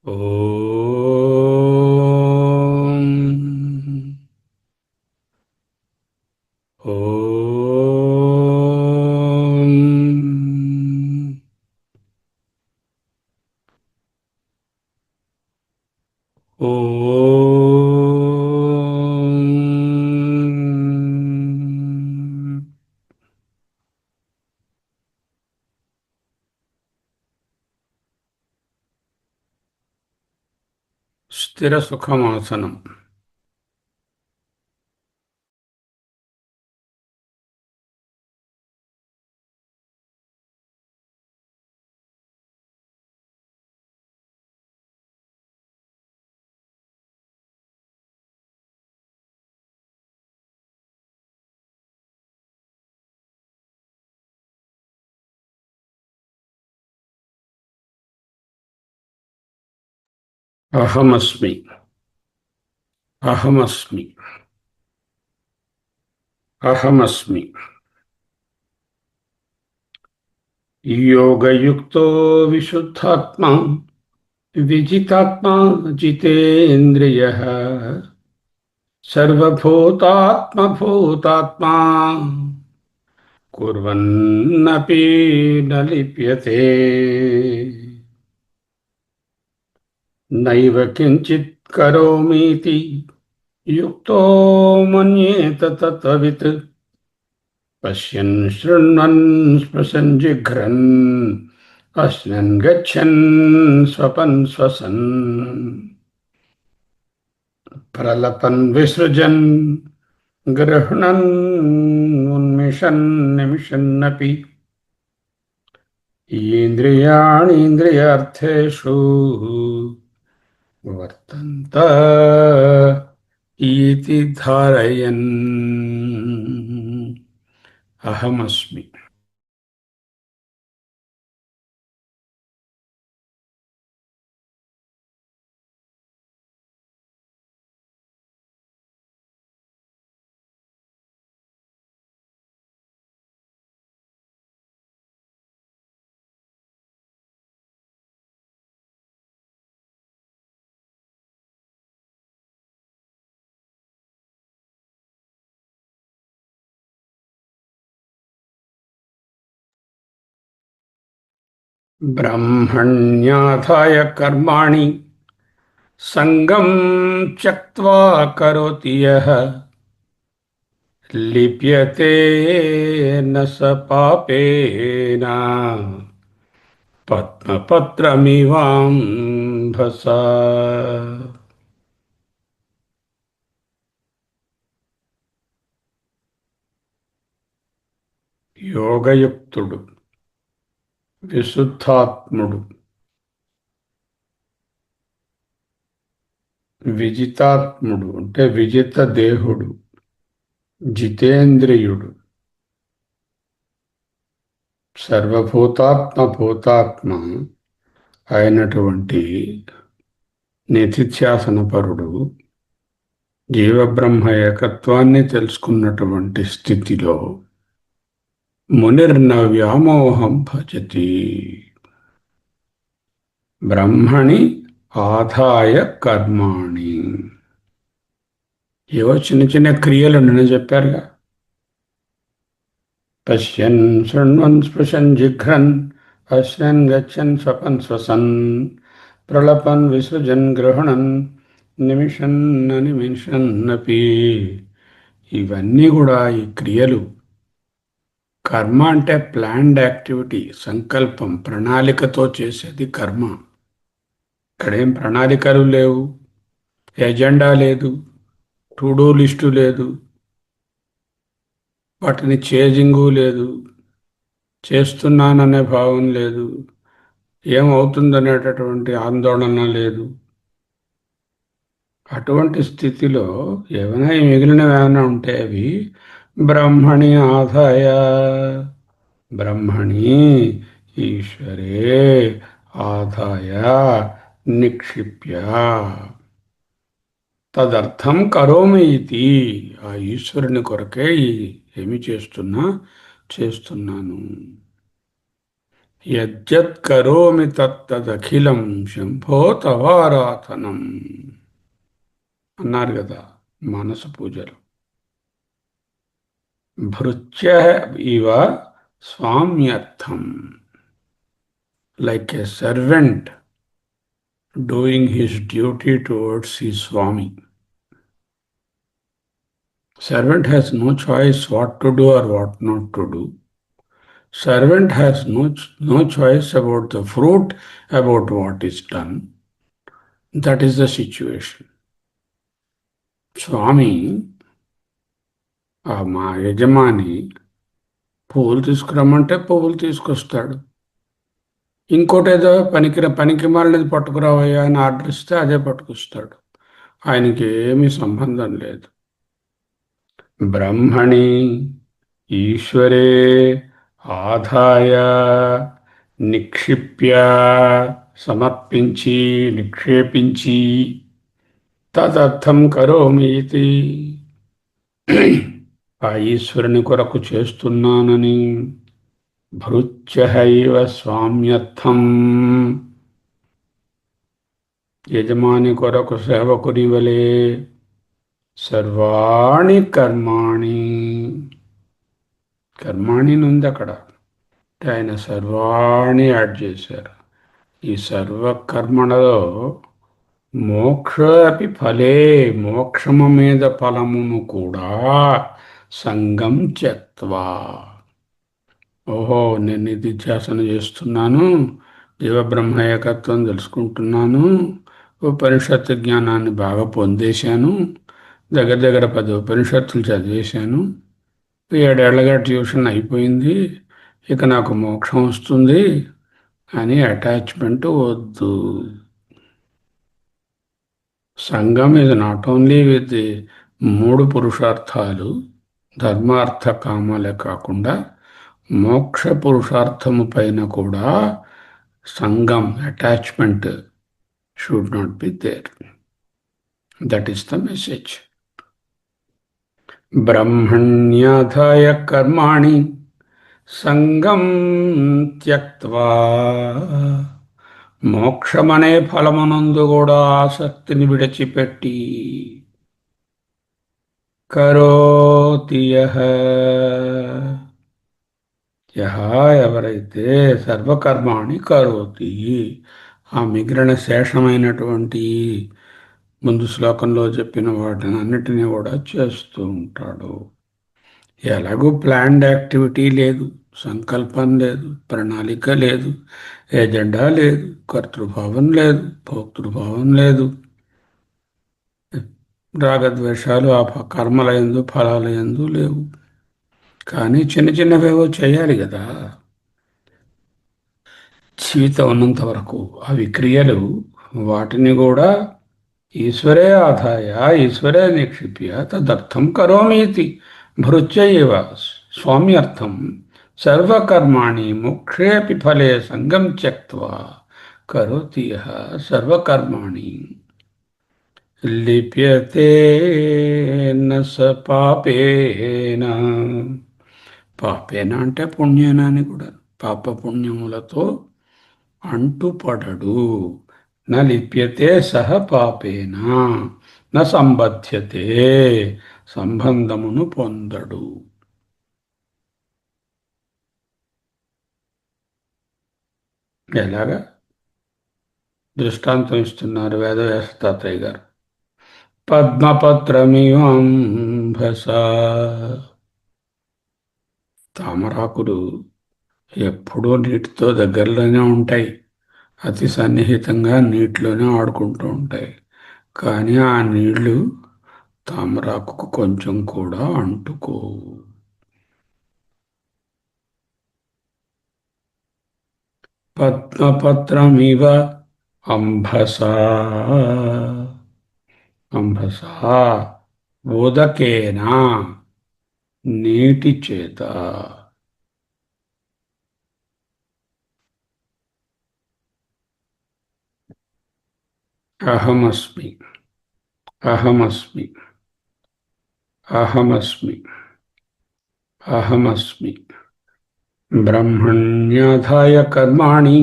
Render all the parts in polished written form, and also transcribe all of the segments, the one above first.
ఓం ఓం ఓం స్థిర సుఖమాసనం. అహమస్మి. అహమస్మి. అహమస్మి. యోగయుక్తో విశుద్ధాత్మా విజితాత్మా జితేంద్రియః సర్వభూతాత్మభూతాత్మా కుర్వన్నపి న లిప్యతే. నైవ కించిత్ కరోమీతి యుక్తో మన్యేత తత్వవిత్ పశ్యన్ శృణ్వన్ స్పృశన్ జిఘ్రన్ అశ్నన్ గచ్చన్ స్వపన్ శ్వసన్ ప్రలపన్ విసృజన్ గృహ్ణన్ ఉన్మిషన్ నిమిషన్నపి ఇంద్రియాణీంద్రియార్థేషు వర్తంత ఈతి ధారయన్. అహమస్మి. బ్రహ్మణ్యాధాయ కర్మాణి సంగం త్యక్త్వా కరోతి యః లిప్యతే న స పాపేన పద్మపత్రమివాంభసా. యోగయుక్తుడు, విశుద్ధాత్ముడు, విజితాత్ముడు అంటే విజిత దేహుడు, జితేంద్రియుడు, సర్వభూతాత్మ భూతాత్మ అయినటువంటి నిధిధ్యాసనపరుడు, జీవబ్రహ్మ ఏకత్వాన్ని తెలుసుకున్నటువంటి స్థితిలో మునిర్న వ్యామోహం భజతి. బ్రహ్మణి ఆదాయ కర్మాణి. ఏవో చిన్న చిన్న క్రియలు నిన్న చెప్పారుగా. పశ్యన్ శృణ్వన్ స్పృశన్ జిఘ్రన్ అశ్నన్ గచ్చన్ స్వపన్ శ్వసన్ ప్రళపన్ విసృజన్ గ్రహణన్ నిమిషన్ నిమిషన్నపి. ఇవన్నీ కూడా ఈ క్రియలు. కర్మ అంటే ప్లాన్డ్ యాక్టివిటీ, సంకల్పం, ప్రణాళికతో చేసేది కర్మ. ఇక్కడేం ప్రణాళికలు లేవు, ఎజెండా లేదు, టు డూ లిస్టు లేదు, వాటిని చేజింగు లేదు, చేస్తున్నాననే భావం లేదు, ఏమవుతుందనేటటువంటి ఆందోళన లేదు. అటువంటి స్థితిలో ఏమైనా మిగిలినవి ఏమైనా ఉంటే అవి బ్రహ్మణి ఆదాయ, బ్రహ్మణి ఈశ్వరే ఆదాయ నిక్షిప్య తదర్థం కరోమి ఇది. ఆ ఈశ్వరుని కొరకే ఏమి చేస్తున్నాను. యజ్జత్ కరోమి తత్తదఖిలం శంభో తవారాధనం అన్నారు కదా మనసు పూజలు. భృత్య ఇవ స్వామ్యర్థం, like a servant doing his duty towards his Swami. Servant has no choice what to do or what not to do. Servant has no choice about the fruit, about what is done. That is the situation. స్వామి, మా యజమాని పువ్వులు తీసుకురమ్మంటే పువ్వులు తీసుకొస్తాడు. ఇంకోటి ఏదో పనికి మాలినది పట్టుకురావయ్యా అని order ఇస్తే అదే పట్టుకొస్తాడు. ఆయనకి ఏమీ సంబంధం లేదు. బ్రహ్మణి ఈశ్వరే ఆదాయ నిక్షిప్య, సమర్పించి నిక్షేపించి, తదర్థం కరోమీతి, ఆ ఈశ్వరుని కొరకు చేస్తున్నానని, భృత్యహైవ స్వామ్యర్థం, యజమాని కొరకు సేవకుని వలె, సర్వాణి కర్మాణి, కర్మాణి ఉంది అక్కడ, ఆయన సర్వాణి యాడ్ చేశారు. ఈ సర్వకర్మణలో మోక్షాపి ఫలే, మోక్షము మీద ఫలమును కూడా సంగం త్యక్త్వా, ఓహో నేను నిధిధ్యాసన చేస్తున్నాను, జీవబ్రహ్మ ఏకత్వం తెలుసుకుంటున్నాను, ఉపనిషత్తు జ్ఞానాన్ని బాగా పొందేశాను, దగ్గర దగ్గర 10 ఉపనిషత్తులు చదివేశాను, 7 ఏళ్లగా ట్యూషన్ అయిపోయింది, ఇక నాకు మోక్షం వస్తుంది అని అటాచ్మెంట్ వద్దు. సంఘం ఇది నాట్ ఓన్లీ విత్ 3 పురుషార్థాలు, ధర్మార్థ కామాలే కాకుండా మోక్ష పురుషార్థము పైన కూడా సంఘం, attachment should not be there. That is the message. బ్రహ్మణ్యాధాయ కర్మాణి సంగం త్యక్త్వా, మోక్షమనే ఫలమునందు కూడా ఆసక్తిని విడిచిపెట్టి, కరోతి యః, ఎవరైతే సర్వకర్మాణి కరోతి, ఆ మిగిలిన శేషమైనటువంటి ముందు శ్లోకంలో చెప్పిన వాటిని అన్నిటినీ కూడా చేస్తూ ఉంటాడు. ఎలాగూ ప్లాన్డ్ యాక్టివిటీ లేదు, సంకల్పం లేదు, ప్రణాళిక లేదు, ఎజెండా లేదు, కర్తృభావం లేదు, భోక్తృభావం లేదు, రాగద్వేషాలు ఆ కర్మల యందు ఫలాల యందు లేవు. కానీ చిన్న చిన్నవేవో చేయాలి కదా జీవితం ఉన్నంత వరకు. అవి క్రియలు, వాటిని కూడా ఈశ్వరే ఆదాయ ఈశ్వరే నిక్షిప్య తదర్థం కరోమీతి భృత్యైవ స్వామ్యర్థం సర్వకర్మాణి మోక్షేపి ఫలే సంగం త్యక్త్వా కరోతి యః సర్వకర్మాణి లిప్యతే న స పాపేన. పాపేన అంటే పుణ్యేన అని కూడా, పాప పుణ్యములతో అంటుపడడు. న లిప్యతే సహ పాపేన న సంబధ్యతే, సంబంధమును పొందడు. ఎలాగా దృష్టాంతం ఇస్తున్నారు వేదవ్యాస తాతయ్య గారు. పద్మపత్రమివాంభస, తామరాకులు ఎప్పుడూ నీటితో దగ్గరలోనే ఉంటాయి, అతి సన్నిహితంగా నీటిలోనే ఆడుకుంటూ ఉంటాయి. కానీ ఆ నీళ్లు తామరాకుకు కొంచెం కూడా అంటుకోవు. పద్మపత్రమివ అంభసా, అంభసా ఉదకేనా, నీటి చేత. అహమస్మి, అహమస్మి, అహమస్మి, అహమస్మి. బ్రహ్మణ్యాధాయ కర్మాణి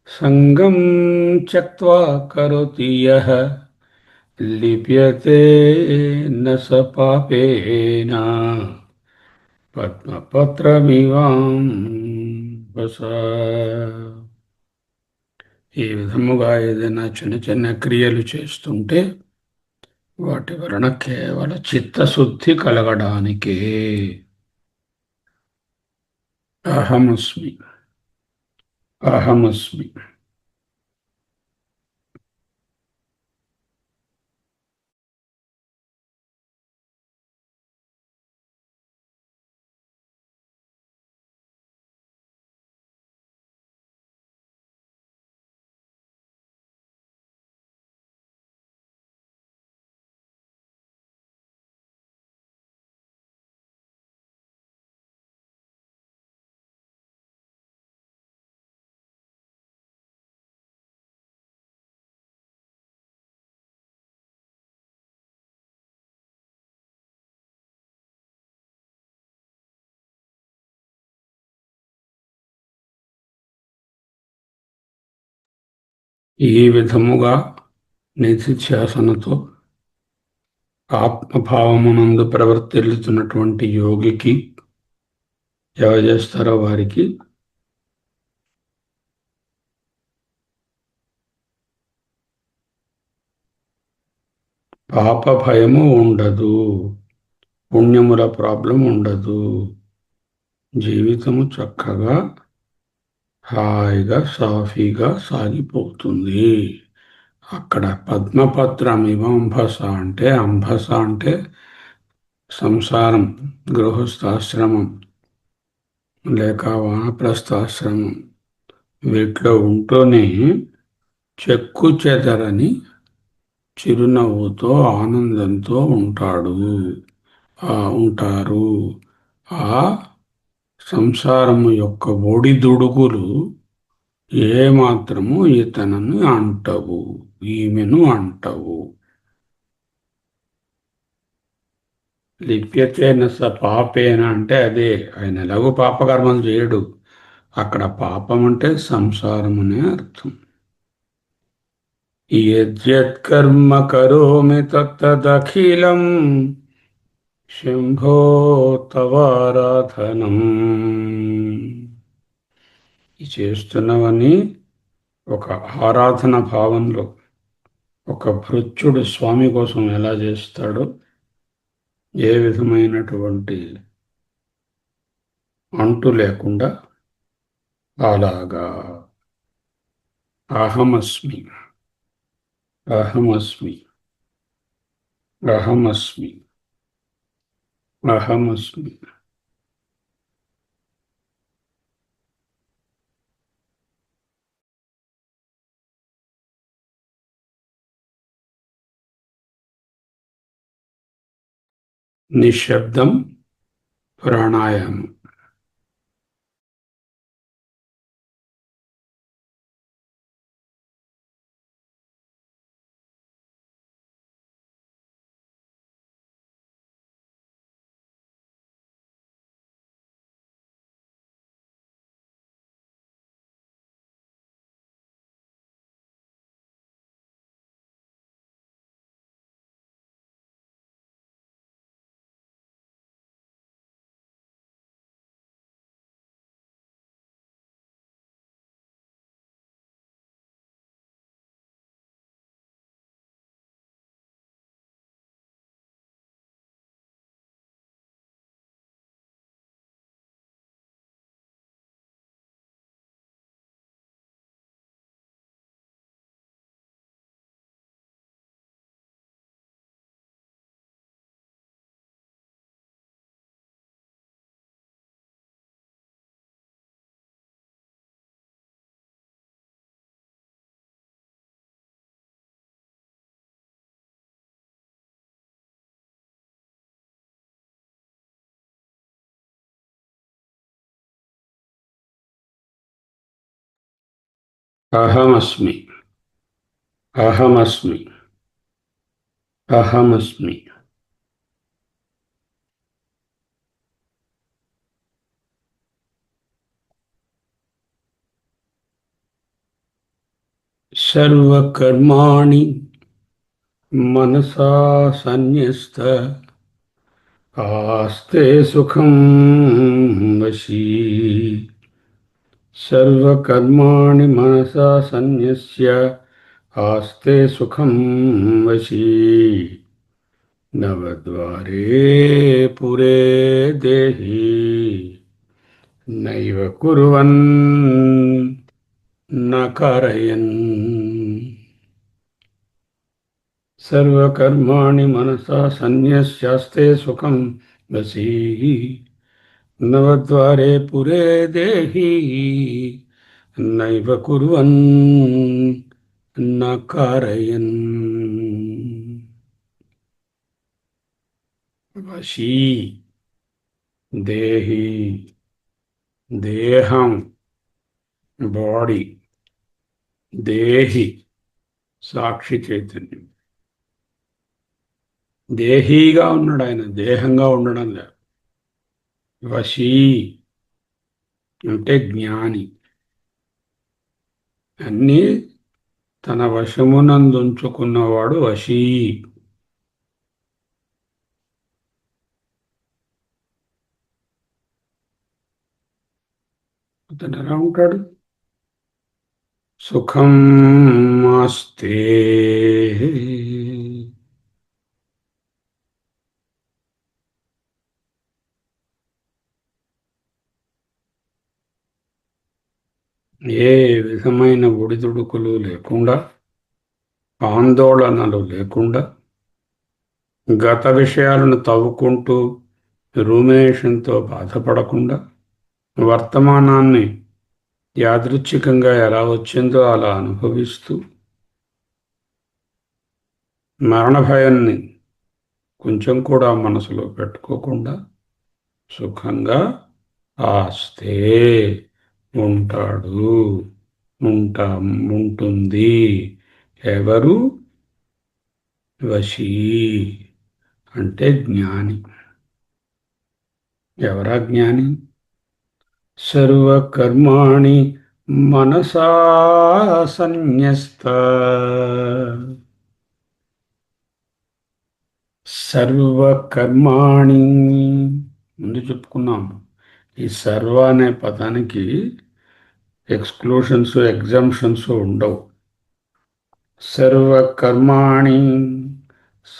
సంగం త్యక్త్వా కరోతి యః లిప్యతే న స పాపేన పద్మపత్రమివాంబసా. ఈ విధముగా ఏదైనా చిన్న చిన్న క్రియలు చేస్తుంటే వాటి వలన కేవల చిత్తశుద్ధి కలగడానికే. అహమస్మి, అహమస్మి. ఈ విధముగా నిధిధ్యాసనతో ఆత్మభావమునందు ప్రవర్తిల్లుతున్నటువంటి యోగికి ఎవరు చేస్తారో వారికి పాప భయము ఉండదు, పుణ్యముల ప్రాబ్లం ఉండదు. జీవితము చక్కగా హాయిగా సాఫీగా సాగిపోతుంది. అక్కడ పద్మపత్రం ఇవంభస అంటే, అంభస అంటే సంసారం, గృహస్థాశ్రమం లేక వానప్రస్థాశ్రమం, వీటిలో ఉంటూనే చెక్కు చెదరని చిరునవ్వుతో ఆనందంతో ఉంటారు. ఆ సంసారము యొక్క ఒడిదుడుగులు ఏమాత్రము ఇతనను అంటవు, ఈమెను అంటవు. లిప్యతేన స పాపేన అంటే అదే, ఆయన ఎలాగో పాపకర్మలు చేయడు. అక్కడ పాపం అంటే సంసారం అనే అర్థం. యద్యత్కర్మ కరోమి తత్తదఖిలం శంభో తవారాధనం. ఈ చేస్తున్నవని ఒక ఆరాధన భావంలో, ఒక భృత్యుడు స్వామి కోసం ఎలా చేస్తాడో, ఏ విధమైనటువంటి అంటు లేకుండా అలాగా. అహమస్మి, అహమస్మి, అహమస్మి, అహమస్మి. నిశ్శబ్దం ప్రాణాయామం. అహమస్మి, అహమస్మి, అహమస్మి. సర్వకర్మాణి మనసా సన్యస్త ఆస్తే సుఖం వశీ. సర్వకర్మాణి మనసా సన్యస్య ఆస్తే సుఖం వశీ. నవద్వారే పురే దేహి నైవ కుర్వన్ న కారయన్. సర్వకర్మాణి మనసా సన్యస్యాస్తే సుఖం వశీ. నవద్వారే పురే దేహి నైవ కుర్వన్ న కారయన్. వశీ దేహి, దేహం, బాడీ. దేహి సాక్షి చైతన్యం. దేహీగా ఉన్నాడు ఆయన, దేహంగా ఉండడం లేదు. వశీ అంటే జ్ఞాని. అన్నీ తన వశమునందుంచుకున్నవాడు వశీ. అతను ఎలా ఉంటాడు? సుఖం ఆస్తే ఏ విధమైన ఒడిదుడుకులు లేకుండా, ఆందోళనలు లేకుండా, గత విషయాలను తవ్వుకుంటూ రూమినేషన్తో బాధపడకుండా, వర్తమానాన్ని యాదృచ్ఛికంగా ఎలా వచ్చిందో అలా అనుభవిస్తూ, మరణ భయాన్ని కొంచెం కూడా మనసులో పెట్టుకోకుండా సుఖంగా ఆస్తే ఉంటాడు, ఉంటాం, ఉంటుంది. ఎవరు? వశీ అంటే జ్ఞాని. ఎవరా జ్ఞాని? సర్వకర్మాణి మనసా సన్యస్త. సర్వకర్మాణి ముందు చెప్పుకున్నాం. ఈ సర్వ అనే పదానికి ఎక్స్క్లూషన్స్, ఎగ్జంప్షన్స్ ఉండవు. సర్వకర్మాణి,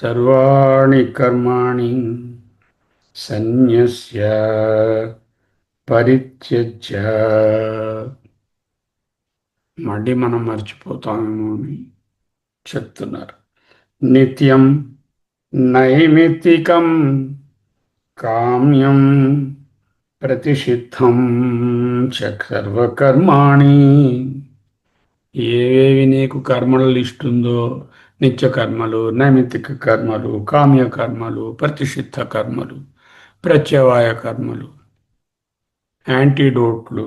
సర్వాణి కర్మాణి సన్యస్య పరిత్యజ్య. మళ్ళీ మనం మర్చిపోతామేమో అని చెప్తున్నారు. నిత్యం నైమిత్తికం కామ్యం ప్రతిషిద్ధం చ సర్వకర్మాణి. ఏవేవి నీకు కర్మల లిస్ట్ ఉందో, నిత్య కర్మలు, నైమిత్తిక కర్మలు, కామ్య కర్మలు, ప్రతిషిద్ధ కర్మలు, ప్రత్యవాయ కర్మలు, యాంటీడోట్లు,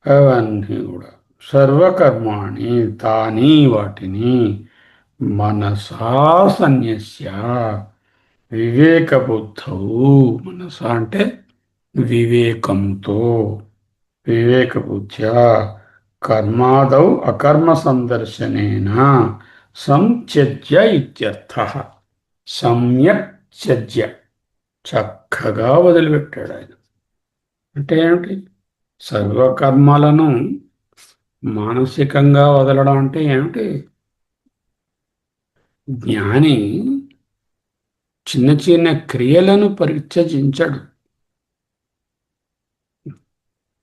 అవన్నీ కూడా సర్వకర్మాణి తాని వాటిని మనసా సన్యస్య వివేకబుద్ధౌ. మనస అంటే వివేకంతో, వివేకబుద్ధ్యా కర్మాదౌ అకర్మ సందర్శనేన సంత్యజ్య ఇత్యర్థః. సమ్యక్ త్యజ్య, చక్కగా వదిలిపెట్టాడు ఆయన. అంటే ఏమిటి? సర్వకర్మలను మానసికంగా వదలడం అంటే ఏమిటి? జ్ఞాని చిన్న చిన్న క్రియలను పరిత్యజించడు.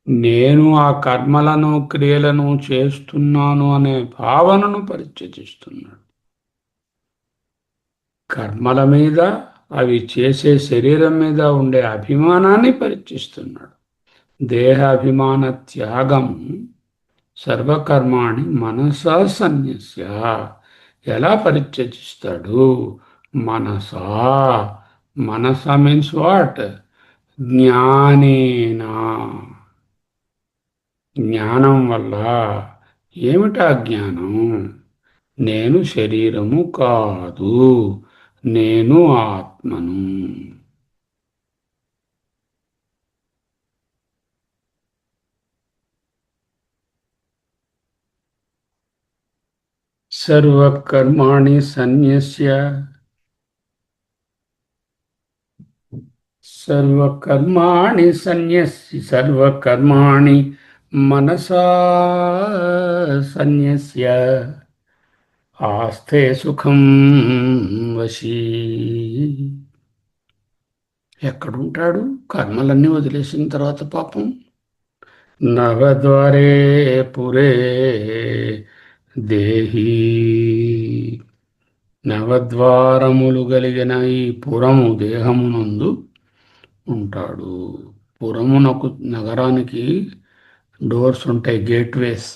నేను ఆ కర్మలను, క్రియలను చేస్తున్నాను అనే భావనను పరిత్యజిస్తున్నాడు. కర్మల మీద, అవి చేసే శరీరం మీద ఉండే అభిమానాన్ని పరిత్యజిస్తున్నాడు. దేహాభిమాన త్యాగం. సర్వకర్మాణి మనసా సన్యస్య. ఎలా పరిత్యజిస్తాడు? మనసా. మనస మీన్స్ వాట్? జ్ఞానేనా. జ్ఞానం వల్ల. ఏమిటా జ్ఞానం? నేను శరీరము కాదు, నేను ఆత్మను. సర్వకర్మాణి సన్యస్య సర్వకర్మాణి మనసా సన్యస్య ఆస్తే సుఖం వశీ. ఎక్కడుంటాడు కర్మలన్నీ వదిలేసిన తర్వాత పాపం? నవద్వారే పురే దేహి. నవద్వారములు కలిగిన ఈ పురము దేహమునందు ఉంటాడు. పురమునకు నగరానికి డోర్స్ ఉంటాయి, గేట్వేస్.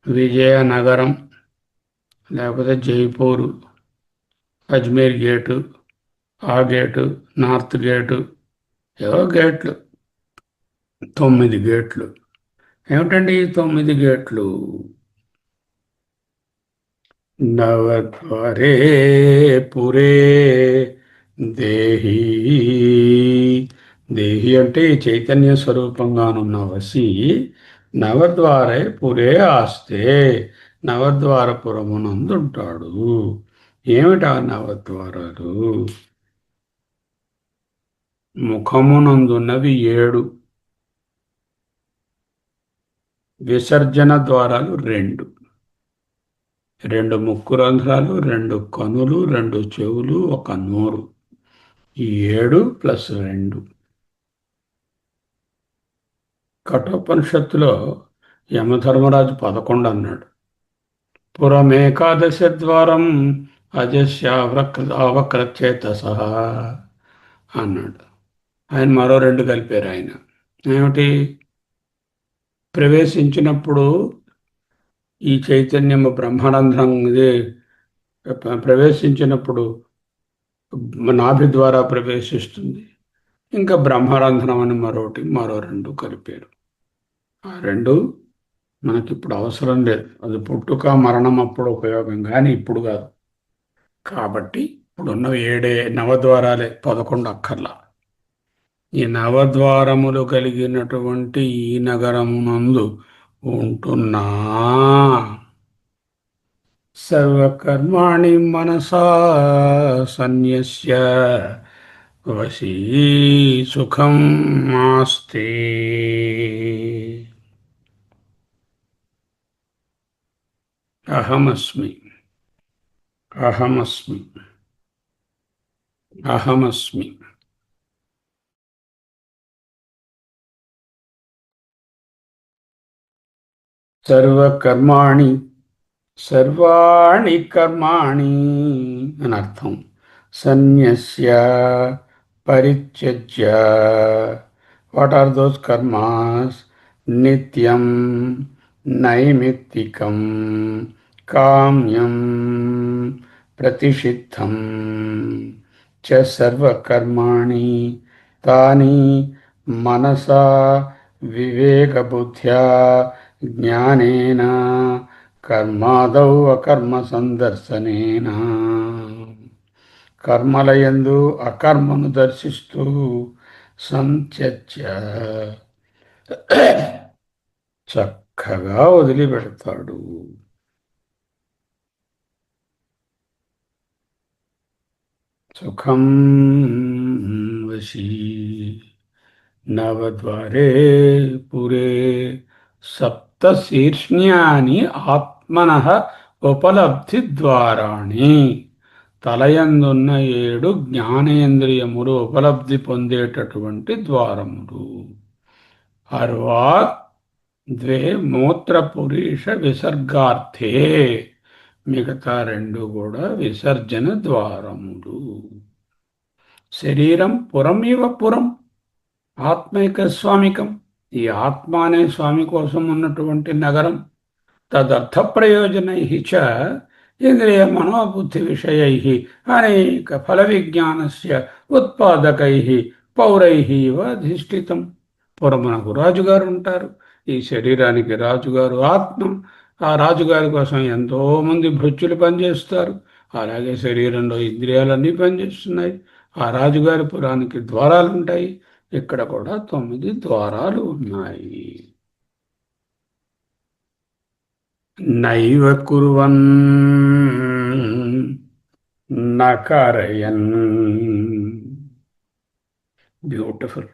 విజయనగరం, లేకపోతే జైపూరు, అజ్మీర్ గేటు, ఆ గేటు, నార్త్ గేటు, ఏవో గేట్లు, 9 గేట్లు. ఏమిటండి ఈ 9 గేట్లు? నవద్వారే పురే దేహి. దేహి అంటే ఈ చైతన్య స్వరూపంగానున్న వసి నవద్వారే పురే ఆస్తే నవద్వారపురమునందుంటాడు. ఏమిటా నవద్వారాలు? ముఖమునందున్నవి 7, విసర్జన ద్వారాలు 2, 2 ముక్కు రంధ్రాలు, 2 కనులు, 2 చెవులు, 1 నోరు. 7 + 2. కఠోపనిషత్తులో యమధర్మరాజు 11 అన్నాడు. పురమేకాదశ ద్వారం అవక్రచేతస అన్నాడు. ఆయన మరో 2 కలిపారు ఆయన. ఏమిటి? ప్రవేశించినప్పుడు ఈ చైతన్యము బ్రహ్మరంధ్రం ఇది ప్రవేశించినప్పుడు నాభి ద్వారా ప్రవేశిస్తుంది. ఇంకా బ్రహ్మరంధ్రం అని మరో 2 కలిపారు. ఆ 2 మనకిప్పుడు అవసరం లేదు. అది పుట్టుక మరణం అప్పుడు ఉపయోగం, కానీ ఇప్పుడు కాదు. కాబట్టి ఇప్పుడున్న 7 నవద్వారాలే, 11 అక్కర్లా. ఈ నవద్వారములు కలిగినటువంటి ఈ నగరమునందు ఉంటున్నా సర్వకర్మాణి మనసా సన్యస్య వశీ సుఖం ఆస్తే. అహమస్మి, అహమస్మి, అహమస్మి. సర్వకర్మాణి, సర్వాణి కర్మాణి అని అర్థం. సన్యస్య, పరిత్యజ్య. What are those karmas? నిత్యం, నైమిత్తికం, కామ్యం, ప్రతిషిద్ధం చ సర్వకర్మాణి తాని మనసా వివేకబుద్ధ్యా జ్ఞానేన కర్మాదౌ అకర్మ సందర్శనేన. కర్మలయందు అకర్మను దర్శిస్తూ సంత్యజ్య చక్కగా వదిలిపెడతాడు. సుఖం వశీ. నవద్వారే పురే సప్తశీర్ష్ణ్యాని ఆత్మనః ఉపలబ్ధి ద్వారాణి. తలయందున్న 7 జ్ఞానేంద్రియములు ఉపలబ్ధి పొందేటటువంటి ద్వారములు. అర్వాక్ 2 మూత్రపురీష విసర్గార్థే. మిగతా 2 కూడా విసర్జన ద్వారములు. శరీరం పురం ఇవ పురం, ఆత్మైక స్వామికం. ఈ ఆత్మ అనే స్వామి కోసం ఉన్నటువంటి నగరం. తదర్థ ప్రయోజనై చ ఇంద్రియ మనోబుద్ధి విషయై అనేక ఫల విజ్ఞానస్య ఉత్పాదకై పౌరై అధిష్ఠితం. పురమునకు రాజుగారు ఉంటారు. ఈ శరీరానికి రాజుగారు ఆత్మ. ఆ రాజుగారి కోసం ఎంతోమంది భృత్యులు పనిచేస్తారు. అలాగే శరీరంలో ఇంద్రియాలన్నీ పనిచేస్తున్నాయి. ఆ రాజుగారి పురానికి ద్వారాలు ఉంటాయి. ఇక్కడ కూడా 9 ద్వారాలు ఉన్నాయి. నైవ కుర్వన్ నకరయన్. బ్యూటిఫుల్.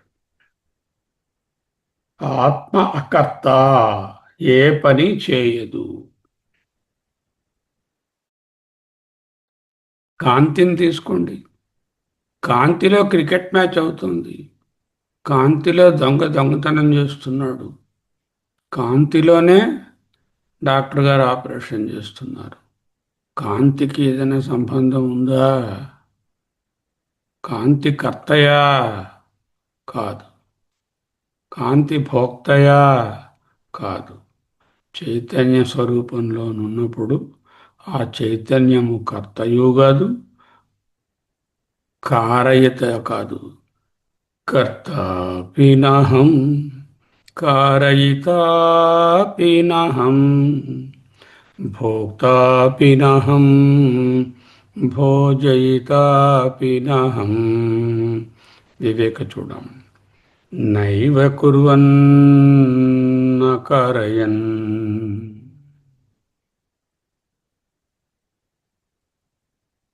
ఆత్మ అకర్త, ఏ పని చేయదు. కాంతిని తీసుకోండి. కాంతిలో క్రికెట్ మ్యాచ్ అవుతుంది. కాంతిలో దొంగతనం చేస్తున్నాడు. కాంతిలోనే డాక్టర్ గారు ఆపరేషన్ చేస్తున్నారు. కాంతికి ఏదైనా సంబంధం ఉందా? కాంతి కర్తయా? కాదు. కాంతి భోక్తయా? కాదు. చైతన్య స్వరూపంలో ఉన్నప్పుడు ఆ చైతన్యము కర్తయు కాదు, కారయత కాదు. కర్తాపి నహం కారయితాపి నహం భోక్తాపి నహం భోజయితాపి నహం. వివేక చూడం. నైవ కుర్వన్న కారయన్.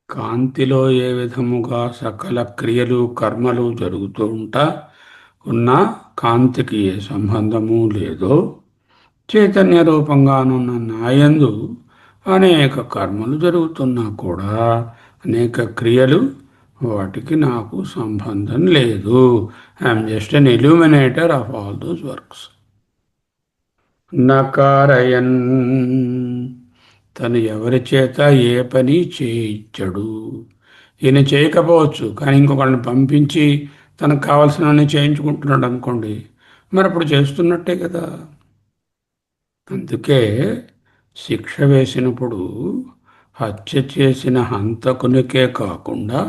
కాంతిలో ఏ విధముగా సకల క్రియలు కర్మలు జరుగుతూ ఉన్నా కాంతికి ఏ సంబంధము లేదో, చైతన్య రూపంగానున్న నాయందు అనేక కర్మలు జరుగుతున్నా కూడా, అనేక క్రియలు, వాటికి నాకు సంబంధం లేదు. I'm just an illuminator of all those works. నకారయన్, తను ఎవరి చేత ఏ పని చేయించడు. ఈయన చేయకపోవచ్చు, కానీ ఇంకొకళ్ళని పంపించి తనకు కావాల్సినవన్నీ చేయించుకుంటున్నాడు అనుకోండి, మరి అప్పుడు చేస్తున్నట్టే కదా. అందుకే శిక్ష వేసినప్పుడు హత్య చేసిన హంతకునికే కాకుండా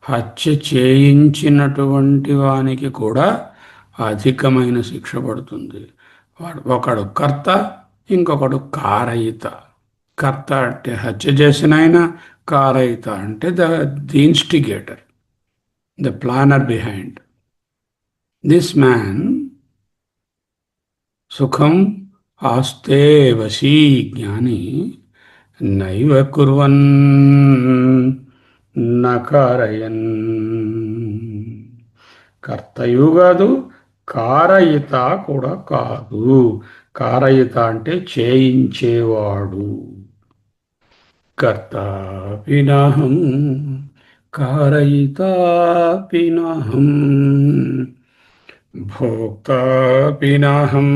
హత్య చేయించినటువంటి వానికి కూడా అధికమైన శిక్ష పడుతుంది. ఒకడు కర్త, ఇంకొకడు కారయిత. కర్త అంటే హత్య చేసిన ఆయన, కారయిత అంటే the instigator, the planner behind. This man సుఖం ఆస్తే వశీ జ్ఞాని నైవ కుర్వన్ నకారయన్. కర్తయు కాదు, కారయిత కూడా కాదు. కారయిత అంటే చేయించేవాడు. కర్తాపి నాహం కారయితాపి నాహం భోక్తాపి నాహం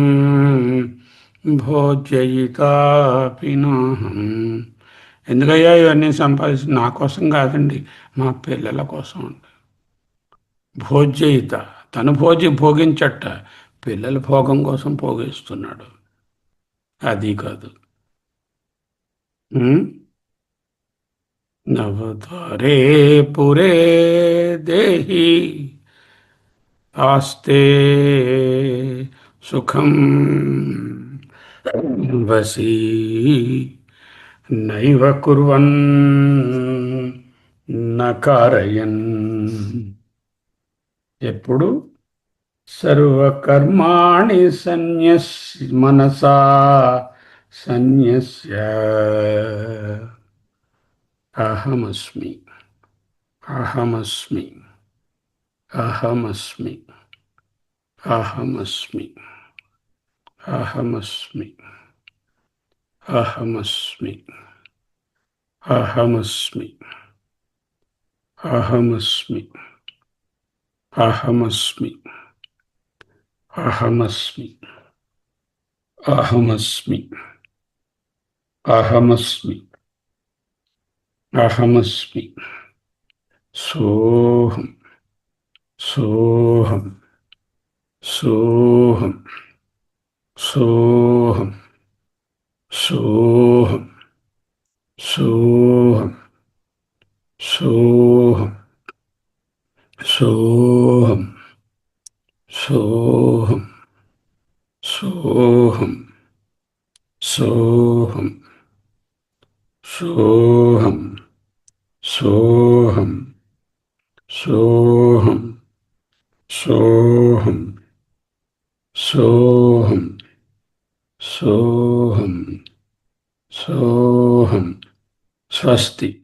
భోజ్యయితాపి నాహం. ఎందుకయ్యా ఇవన్నీ సంపాదించి నా కోసం కాదండి, మా పిల్లల కోసం అండి. భోజ్యయిత, తను భోగించట, పిల్లల భోగం కోసం భోగిస్తున్నాడు. అది కాదు. నవద్వారే పురే దేహి ఆస్తే సుఖం వసీ నైవ కుర్వన్ నకారయన్. ఎప్పుడు సర్వకర్మాణి మనసా సన్యస్య అహమస్మి అహమస్మి అహమస్మి అహమస్మి అహమస్మి అహమస్మి అహమస్మి అహమస్మి అహమస్మి అహమస్మి అహమస్మి అహమస్మి అహమస్మి సోహం సోహం సోహం సోహం సోహం సోహం సోహం సోహం సోహం సోహం సోహం సోహం సోహం సోహం సోహం సోహం సోహం సోహం. స్వస్తి.